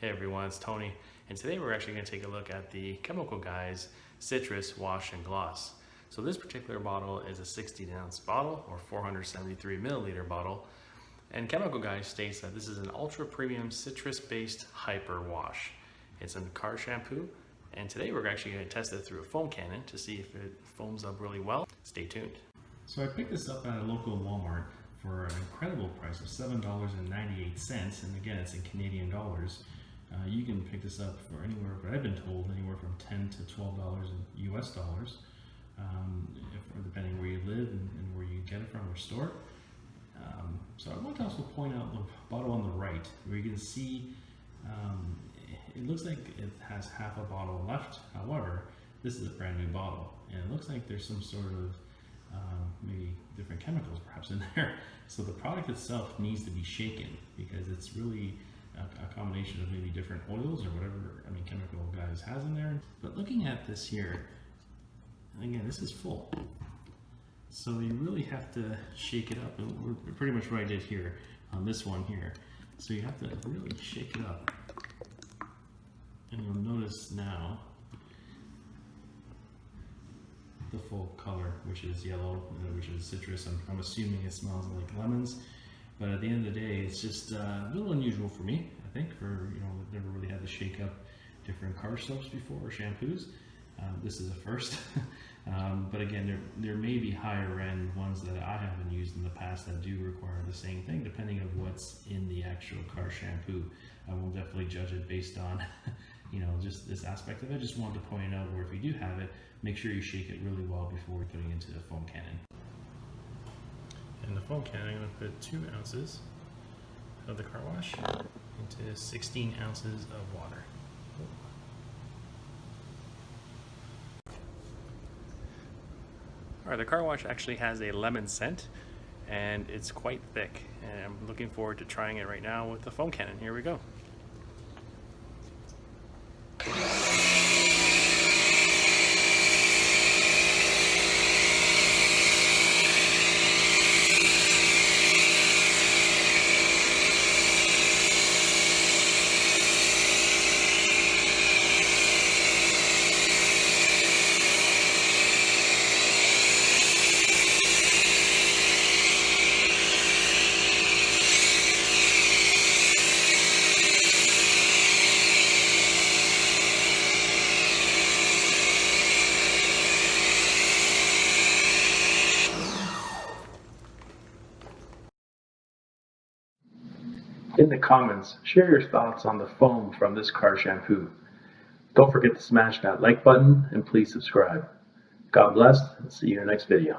Hey everyone, it's Tony, and today we're actually going to take a look at the Chemical Guys Citrus Wash and Gloss. So this particular bottle is a 16-ounce bottle or 473 milliliter bottle, and Chemical Guys states that this is an ultra premium citrus-based hyper wash. It's a car shampoo, and today we're actually going to test it through a foam cannon to see if it foams up really well. Stay tuned. So I picked this up at a local Walmart for an incredible price of $7.98, and again it's in Canadian dollars. You can pick this up for anywhere, but I've been told anywhere from $10 to $12 in US dollars, depending where you live and where you get it from or store. So I want to also point out the bottle on the right, where you can see it looks like it has half a bottle left. However, this is a brand new bottle, and it looks like there's some sort of maybe different chemicals perhaps in there. So the product itself needs to be shaken because it's really a combination of maybe different oils or whatever Chemical Guys has in there. But looking at this here, again, this is full, so you really have to shake it up, and we're pretty much what I did here on this one here. So you have to really shake it up, and you'll notice now the full color, which is yellow, which is citrus. I'm assuming it smells like lemons. But at the end of the day, it's just a little unusual for me, I think, I've never really had to shake up different car soaps before or shampoos. This is a first. But again, there may be higher end ones that I haven't used in the past that do require the same thing, depending on what's in the actual car shampoo. I will definitely judge it based on, just this aspect of it. I just wanted to point out where if you do have it, make sure you shake it really well before putting it into the foam cannon. In the foam cannon, I'm going to put 2 ounces of the car wash into 16 ounces of water. Alright, the car wash actually has a lemon scent, and it's quite thick, and I'm looking forward to trying it right now with the foam cannon. Here we go. In the comments, share your thoughts on the foam from this car shampoo. Don't forget to smash that like button and please subscribe. God bless, and see you in the next video.